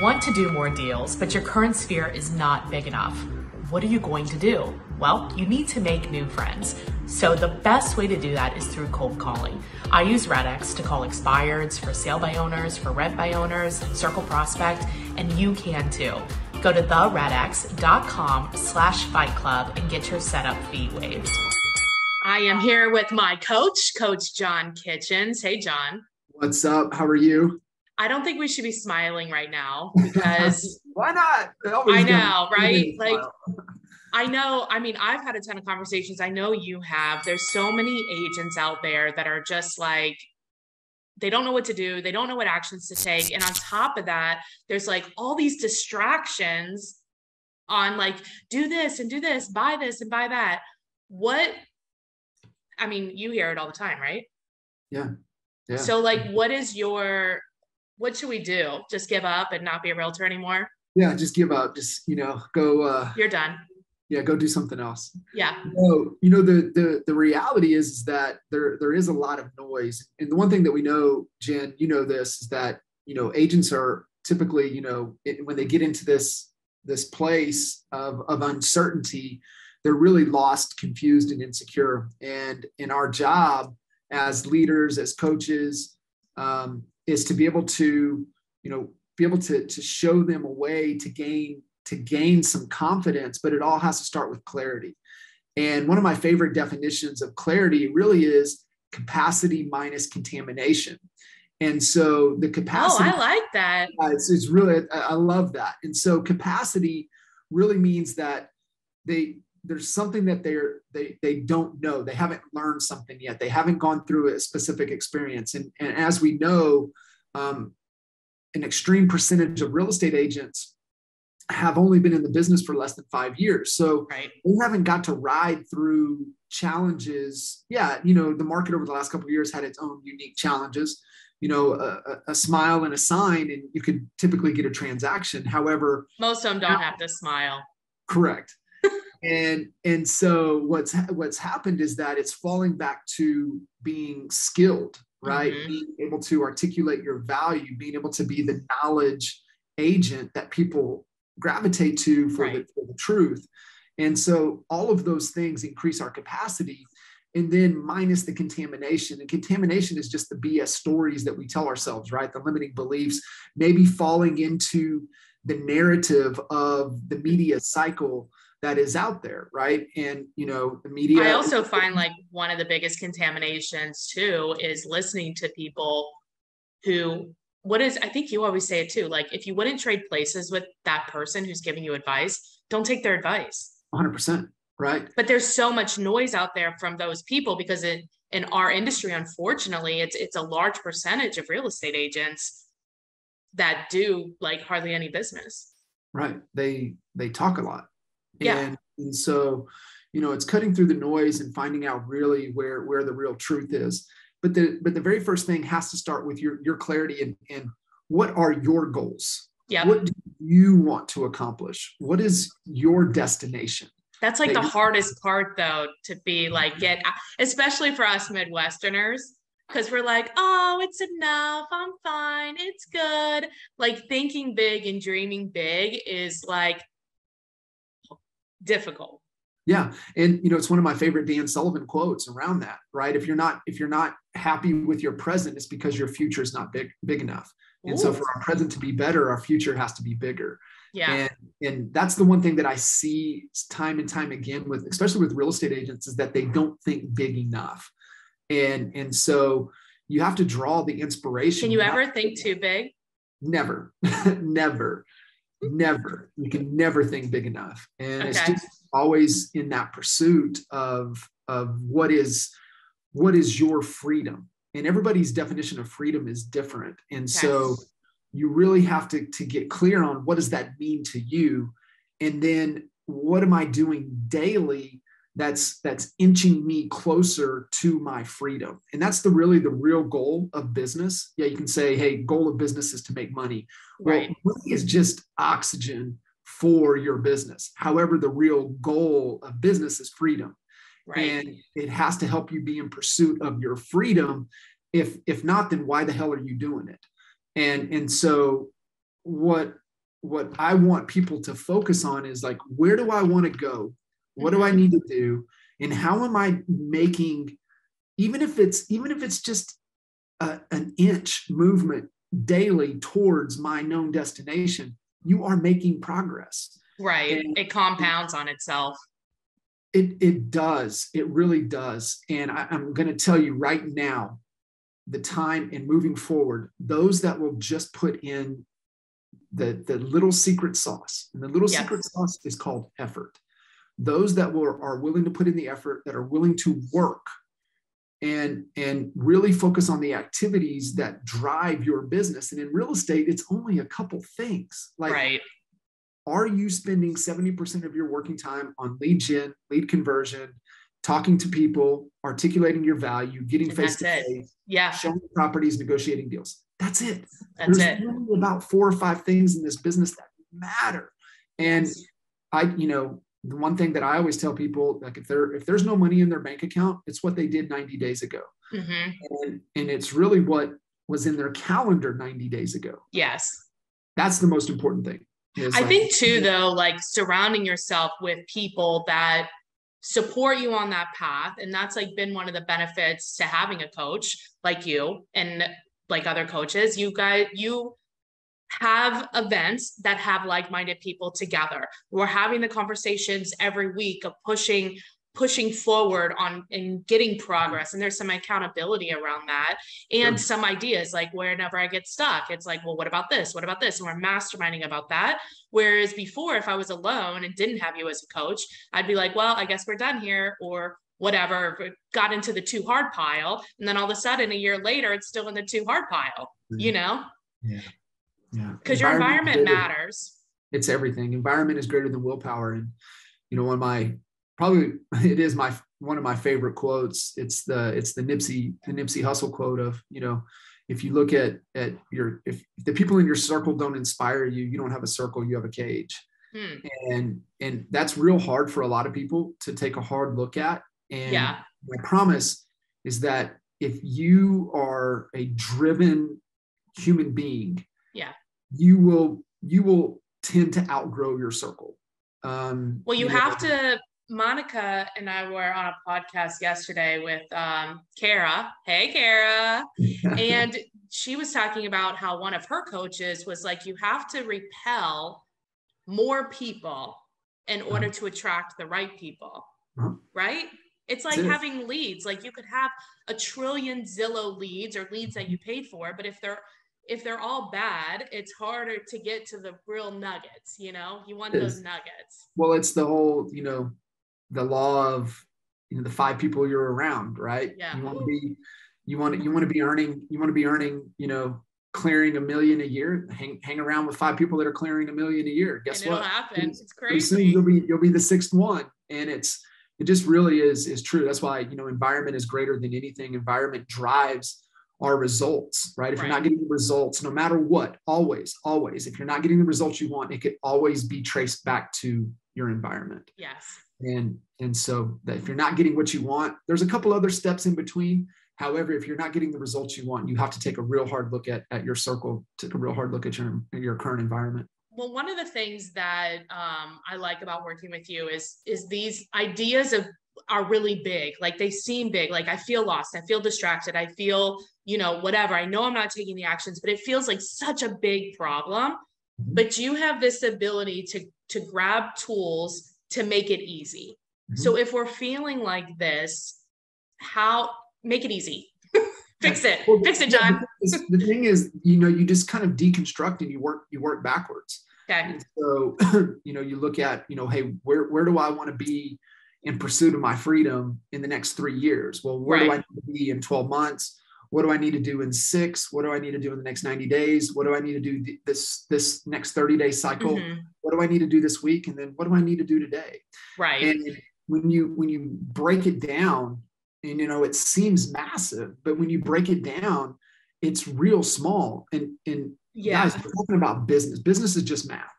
want to do more deals, but your current sphere is not big enough. What are you going to do? Well, you need to make new friends. So the best way to do that is through cold calling. I use RedX to call expireds, for sale by owners, for rent by owners, circle prospect, and you can too. Go to theredx.com/Fight Club and get your setup fee waived. I am here with my coach, Coach John Kitchens. Hey, John. What's up? How are you? I don't think we should be smiling right now because why not? I know, right? Like, I know, I mean, I've had a ton of conversations. I know you have. There's so many agents out there that are just like, they don't know what to do. They don't know what actions to take. And on top of that, there's like all these distractions on like, do this and do this, buy this and buy that. I mean, you hear it all the time, right? Yeah. So like, what should we do? Just give up and not be a realtor anymore? Yeah, just give up. Just, go. You're done. Yeah, go do something else. Yeah. The reality is that there is a lot of noise. And the one thing that we know, Jen, this, is that, agents are typically, when they get into this place of uncertainty, they're really lost, confused, and insecure. And in our job as leaders, as coaches, is to be able to, to show them a way to gain some confidence, but it all has to start with clarity. And one of my favorite definitions of clarity really is capacity minus contamination. And so the capacity. Oh, I like that. It's really, I love that. And so capacity really means that there's something that they don't know. They haven't learned something yet. They haven't gone through a specific experience. And as we know, an extreme percentage of real estate agents have only been in the business for less than 5 years. So they haven't got to ride through challenges. Yeah, the market over the last couple of years had its own unique challenges. A smile and a sign, and you could typically get a transaction. However, most of them don't have to smile. Correct. And so what's happened is that it's falling back to being skilled, right? Mm-hmm. Being able to articulate your value, being able to be the knowledge agent that people gravitate to for the truth. And so all of those things increase our capacity, and then minus the contamination. And contamination is just the BS stories that we tell ourselves, right? The limiting beliefs, maybe falling into the narrative of the media cycle that is out there, right? And, the media. I also find like one of the biggest contaminations too is listening to people who, I think you always say it too, like if you wouldn't trade places with that person who's giving you advice, don't take their advice. 100%, right? But there's so much noise out there from those people because in our industry, unfortunately, it's a large percentage of real estate agents that do like hardly any business. Right. They talk a lot. Yeah. And so, it's cutting through the noise and finding out really where the real truth is. But the very first thing has to start with your clarity and what are your goals? Yeah. What do you want to accomplish? What is your destination? That's like the hardest part though, to be like, especially for us Midwesterners, because we're like, oh, it's enough. I'm fine. It's good. Like thinking big and dreaming big is like difficult. Yeah. And, it's one of my favorite Dan Sullivan quotes around that, right? If you're not happy with your present, it's because your future is not big enough. And so for our present to be better, our future has to be bigger. Yeah. And that's the one thing that I see time and time again especially with real estate agents, is that they don't think big enough. And so you have to draw the inspiration. Can you ever think too big? Never, never. Never. You can never think big enough. And it's just always in that pursuit of what is your freedom. And everybody's definition of freedom is different. And so you really have to get clear on what does that mean to you? And then what am I doing daily that's inching me closer to my freedom? And that's the real goal of business. Yeah, you can say, hey, goal of business is to make money. Right. Well, money is just oxygen for your business. However, the real goal of business is freedom. Right. And it has to help you be in pursuit of your freedom. If not, then why the hell are you doing it? And so what what I want people to focus on is like, where do I want to go? What do I need to do? And how am I making, even if it's just an inch movement daily towards my known destination, you are making progress. Right. And it compounds on itself. It does. It really does. And I'm going to tell you right now, the time and moving forward, those that will just put in the little secret sauce, and the little secret sauce is called effort. Those that are willing to put in the effort, that are willing to work and really focus on the activities that drive your business. And in real estate, it's only a couple things. Like, right. Are you spending 70% of your working time on lead gen, lead conversion, talking to people, articulating your value, getting face-to-face, showing properties, negotiating deals? That's it. There's only about 4 or 5 things in this business that matter. And the one thing that I always tell people, like, if there's no money in their bank account, it's what they did 90 days ago. And it's really what was in their calendar 90 days ago. Yes. That's the most important thing. I think too, though, like surrounding yourself with people that support you on that path. And that's like been one of the benefits to having a coach like you and like other coaches. You have events that have like-minded people together. We're having the conversations every week of pushing forward on and getting progress. And there's some accountability around that and some ideas, like whenever I get stuck, it's like, well, what about this? What about this? And we're masterminding about that. Whereas before, if I was alone and didn't have you as a coach, I'd be like, well, I guess we're done here, or whatever, got into the too hard pile. And then all of a sudden, a year later, it's still in the too hard pile, Yeah. Because your environment matters. It's everything. Environment is greater than willpower. And, one of my favorite quotes. It's the Nipsey Hussle quote of, if you look at if the people in your circle don't inspire you, you don't have a circle, you have a cage. And that's real hard for a lot of people to take a hard look at. And my promise is that if you are a driven human being, you will tend to outgrow your circle. Monica and I were on a podcast yesterday with Kara. Hey, Kara. And she was talking about how one of her coaches was like, you have to repel more people in order to attract the right people, right? It's like having leads. Like you could have a trillion Zillow leads or leads that you paid for, but if they're all bad, it's harder to get to the real nuggets. You want those nuggets. Well, it's the whole, the law of, the 5 people you're around, right? Yeah. You want to be earning, clearing $1 million a year. Hang around with 5 people that are clearing $1 million a year. Guess what? It'll happen. It's crazy. Pretty soon you'll be the 6th one, and it just really is true. That's why environment is greater than anything. Environment drives our results, right? If you're not getting the results, no matter what, always, if you're not getting the results you want, it could always be traced back to your environment. Yes. And so that if you're not getting what you want, there's a couple other steps in between. However, if you're not getting the results you want, you have to take a real hard look at your circle, take a real hard look at your current environment. Well, one of the things that I like about working with you is these ideas are really big. Like they seem big. Like I feel lost. I feel distracted. I feel, whatever. I know I'm not taking the actions, but it feels like such a big problem. But you have this ability to grab tools to make it easy. So if we're feeling like this, how make it easy? Fix it. Fix it, John. The thing is, you just kind of deconstruct and you work backwards. Okay. And so, you look at, hey, where do I want to be in pursuit of my freedom in the next 3 years? Well, where do I need to be in 12 months? What do I need to do in 6? What do I need to do in the next 90 days? What do I need to do this next 30-day cycle? What do I need to do this week? And then what do I need to do today? Right. And when you break it down, and it seems massive, but when you break it down, it's real small. And guys, we're talking about business. Business is just math.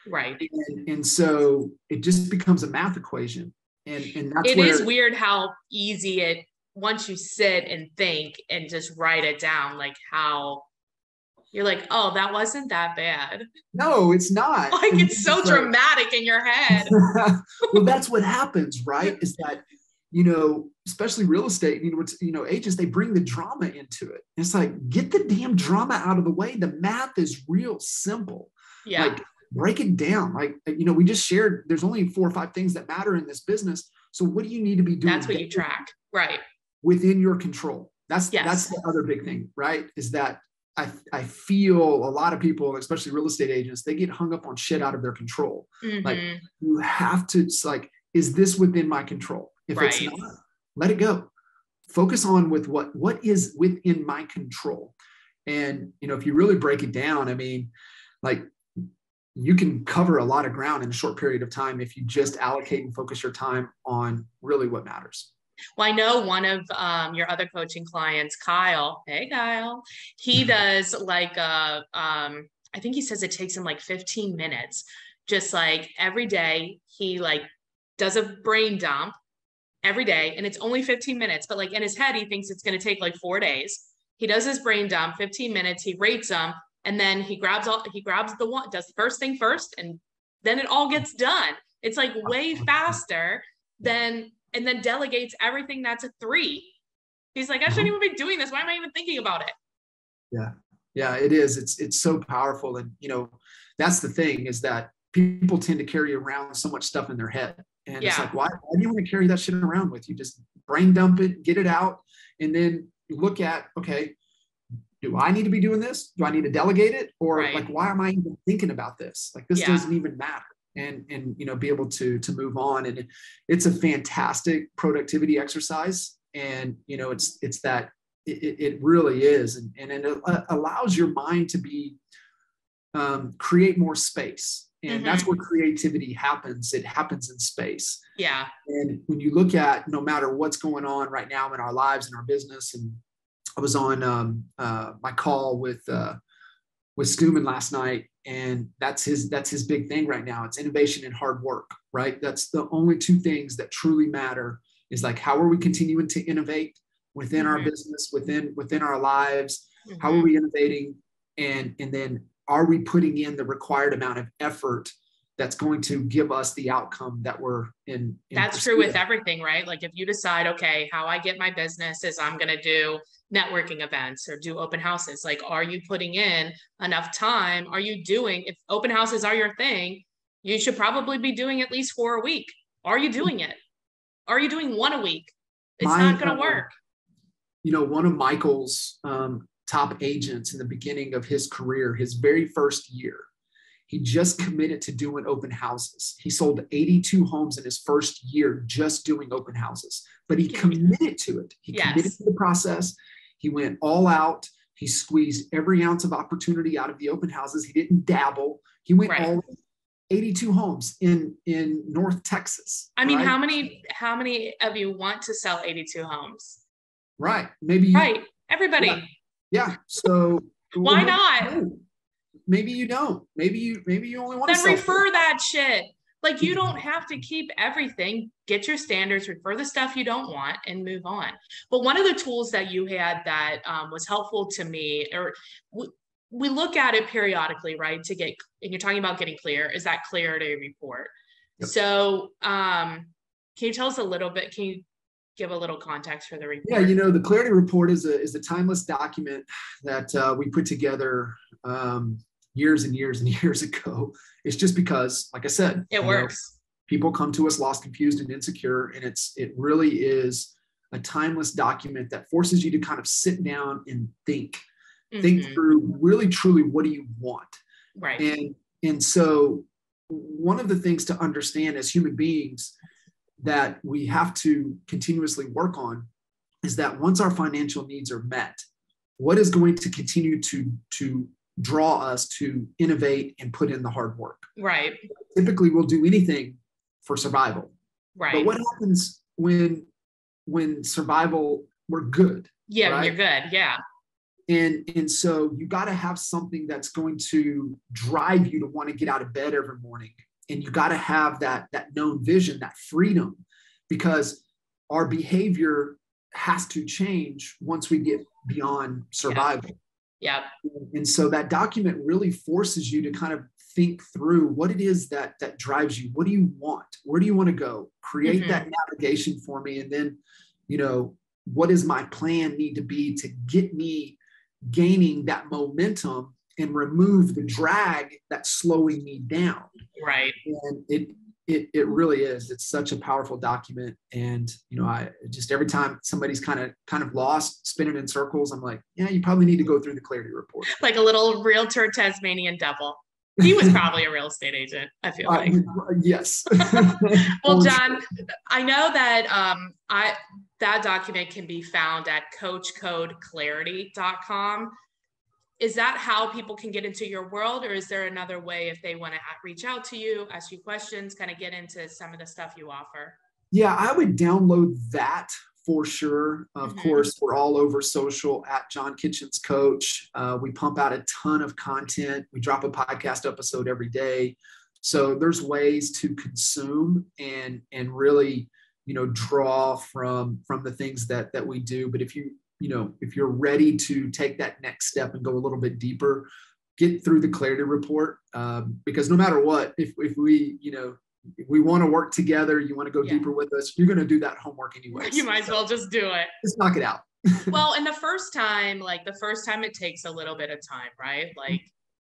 Right. And so it just becomes a math equation. And that's it is weird how easy once you sit and think and just write it down, like how You're like, oh, that wasn't that bad. No, it's not. Like, it's so dramatic in your head. Well, that's what happens, right? Is that, especially real estate, agents, they bring the drama into it. It's like, get the damn drama out of the way. The math is real simple. Yeah. Like, break it down. Like, we just shared, there's only 4 or 5 things that matter in this business. So what do you need to be doing? That's what you track. Right. Within your control. That's the other big thing, right? Is that I feel a lot of people, especially real estate agents, they get hung up on shit out of their control. Mm-hmm. Like, you have to, it's like, is this within my control? If it's not, let it go. Focus on with what is within my control. And, if you really break it down, I mean, like, you can cover a lot of ground in a short period of time if you just allocate and focus your time on really what matters. Well, I know one of your other coaching clients, Kyle. Hey, Kyle. He does like I think he says it takes him like 15 minutes. Just like every day, he like does a brain dump every day, and it's only 15 minutes. But like in his head, he thinks it's going to take like 4 days. He does his brain dump, 15 minutes. He rates them, and then he grabs the one, does the first thing first, and then it all gets done. It's like way faster than. And then delegates everything that's a 3. He's like, I shouldn't even be doing this. Why am I even thinking about it? Yeah, it is. It's so powerful. And, that's the thing, is that people tend to carry around so much stuff in their head. And it's like, why do you want to carry that shit around with you? Just brain dump it, get it out. And then you look at, okay, do I need to be doing this? Do I need to delegate it? Or like, why am I even thinking about this? Like, this doesn't even matter. And be able to move on. And it's a fantastic productivity exercise. And, it's that it really is. And it allows your mind to be, create more space. And that's where creativity happens. It happens in space. Yeah. And when you look at, no matter what's going on right now in our lives and our business, and I was on my call with Stuman last night, and that's his big thing right now. It's innovation and hard work, right? That's the only 2 things that truly matter, is like, how are we continuing to innovate within our business, within our lives? How are we innovating? And then are we putting in the required amount of effort that's going to give us the outcome that we're in that's true with everything, right? Like, if you decide, okay, how I get my business is I'm going to do networking events or do open houses. Like, are you putting in enough time? Are you doing, if open houses are your thing, you should probably be doing at least 4 a week. Are you doing it? Are you doing 1 a week? It's not going to work. One of Michael's top agents in the beginning of his career, his very first year, he just committed to doing open houses. He sold 82 homes in his first year just doing open houses, but he committed to it. He committed to the process. He went all out. He squeezed every ounce of opportunity out of the open houses. He didn't dabble. He went all 82 homes in North Texas. I mean, how many of you want to sell 82 homes? Right. Maybe. Everybody. Yeah. So why not? Maybe you don't. Maybe you only want to sell. Then refer that shit. Like, you don't have to keep everything. Get your standards, refer the stuff you don't want, and move on. But one of the tools that you had that was helpful to me, or we look at it periodically, right? And you're talking about getting clear, is that clarity report. Yep. So can you tell us a little bit, can you give a little context for the report? Yeah, the clarity report is a timeless document that we put together years and years and years ago. It's just because, like I said, it works. People come to us lost, confused, and insecure. And it really is a timeless document that forces you to kind of sit down and think through really, truly, what do you want? Right. And so one of the things to understand as human beings that we have to continuously work on is that once our financial needs are met, what is going to continue to draw us to innovate and put in the hard work? Right. Typically, we'll do anything for survival. Right. But what happens when survival, we're good? Yeah, right? When you're good. Yeah. And so you got to have something that's going to drive you to want to get out of bed every morning. And you got to have that known vision, that freedom, because our behavior has to change once we get beyond survival. Yeah. And so that document really forces you to kind of think through what it is that drives you. What do you want? Where do you want to go? Create that navigation for me. And then, what does my plan need to be to get me gaining that momentum and remove the drag that's slowing me down? Right. And it really is. It's such a powerful document. And, I just, every time somebody's kind of lost, spinning in circles, I'm like, yeah, you probably need to go through the clarity report. Like a little realtor Tasmanian devil. He was probably a real estate agent, I feel like. Yes. Well, John, I know that that document can be found at coachcodeclarity.com. Is that how people can get into your world, or is there another way if they want to reach out to you, ask you questions, kind of get into some of the stuff you offer? Yeah, I would download that for sure. Of course, we're all over social at John Kitchens Coach. We pump out a ton of content. We drop a podcast episode every day. So there's ways to consume and really, draw from the things that we do. But if you're ready to take that next step and go a little bit deeper, get through the clarity report, because no matter what, if we want to work together, you want to go deeper with us, you're going to do that homework anyway. You might as well just do it. Just knock it out. Well, and the first time it takes a little bit of time, right?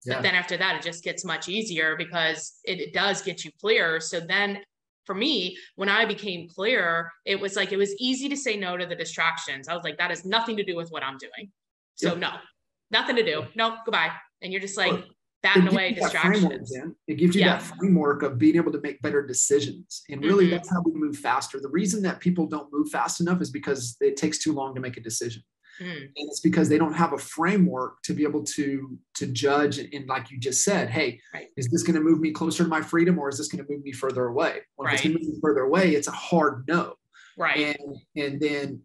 But then after that, it just gets much easier because it does get you clear. So then for me, when I became clear, it was easy to say no to the distractions. I was like, that has nothing to do with what I'm doing. So no, nothing to do. No, goodbye. And you're just like batting away distractions. It gives you that framework of being able to make better decisions. And really that's how we move faster. The reason that people don't move fast enough is because it takes too long to make a decision. And it's because they don't have a framework to be able to judge. And like you just said, hey, is this going to move me closer to my freedom, or is this going to move me further away? Well, if it's going to move me further away, it's a hard no. Right. And then,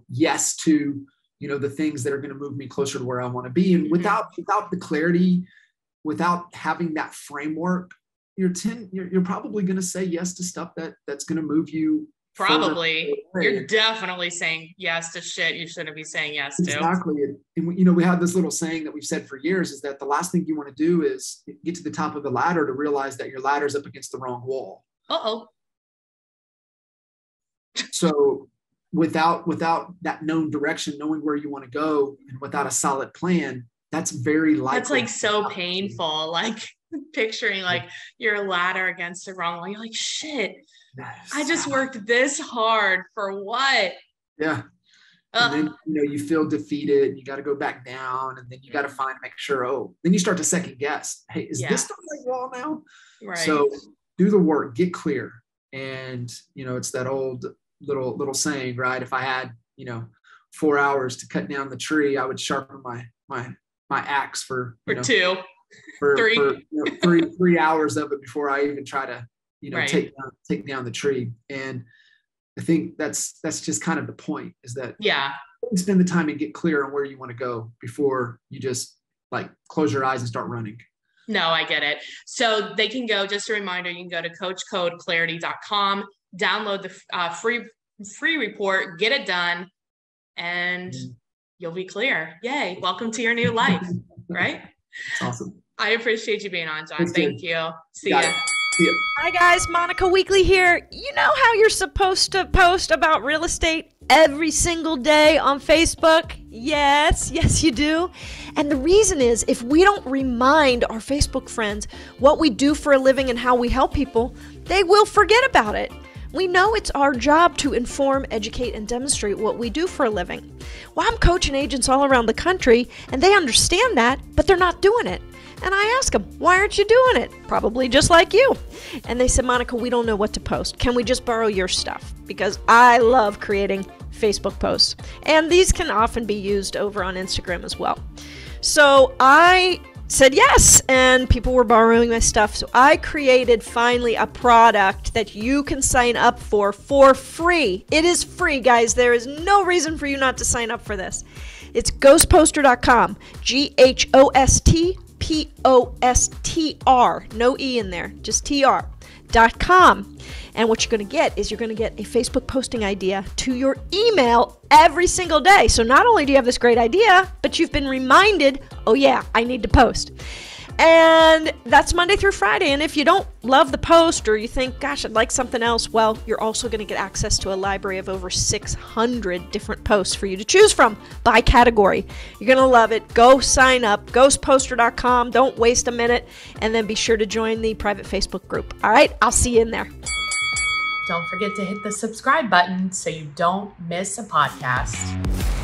yes to, the things that are going to move me closer to where I want to be. And without the clarity, without having that framework, you're probably going to say yes to stuff that's going to move you. Probably. You're definitely saying yes to shit you shouldn't be saying yes to. Exactly. And we have this little saying that we've said for years is that the last thing you want to do is get to the top of the ladder to realize that your ladder's up against the wrong wall. So without that known direction, knowing where you want to go, and without a solid plan, that's very likely. That's so painful. Picturing your ladder against the wrong wall. You're like, shit. I just worked this hard for what? Yeah. And then, you feel defeated, and you got to go back down, and then you got to make sure, then you start to second guess. Hey, is this the right wall now? Right. So do the work, get clear. And, it's that old little saying, right? If I had, 4 hours to cut down the tree, I would sharpen my axe for 2, for 3, for 3 hours of it before I even try to, take down the tree. And I think that's just kind of the point, is that spend the time and get clear on where you want to go before you just close your eyes and start running. No, I get it. So they can go, just a reminder, you can go to coachcodeclarity.com, download the free report, get it done, and you'll be clear. Yay. Welcome to your new life. Right? That's awesome. I appreciate you being on, John. Thank you. See ya. Hi guys, Monica Weakley here. You know how you're supposed to post about real estate every single day on Facebook? Yes, you do. And the reason is, if we don't remind our Facebook friends what we do for a living and how we help people, they will forget about it. We know it's our job to inform, educate, and demonstrate what we do for a living. Well, I'm coaching agents all around the country, and they understand that, but they're not doing it. And I ask them, why aren't you doing it? Probably just like you. And they said, Monica, we don't know what to post. Can we just borrow your stuff? Because I love creating Facebook posts. And these can often be used over on Instagram as well. So I said yes, and people were borrowing my stuff. So I created finally a product that you can sign up for free. It is free, guys. There is no reason for you not to sign up for this. It's ghostposter.com, GHOSTPOSTR, no E in there, just TR. facebook.com. And what you're going to get is you're going to get a Facebook posting idea to your email every single day. So not only do you have this great idea, but you've been reminded, oh yeah, I need to post. And that's Monday through Friday. And if you don't love the post or you think, gosh, I'd like something else, well, you're also going to get access to a library of over 600 different posts for you to choose from by category. You're going to love it. Go sign up, ghostposter.com. Don't waste a minute. And then be sure to join the private Facebook group. All right, I'll see you in there. Don't forget to hit the subscribe button so you don't miss a podcast.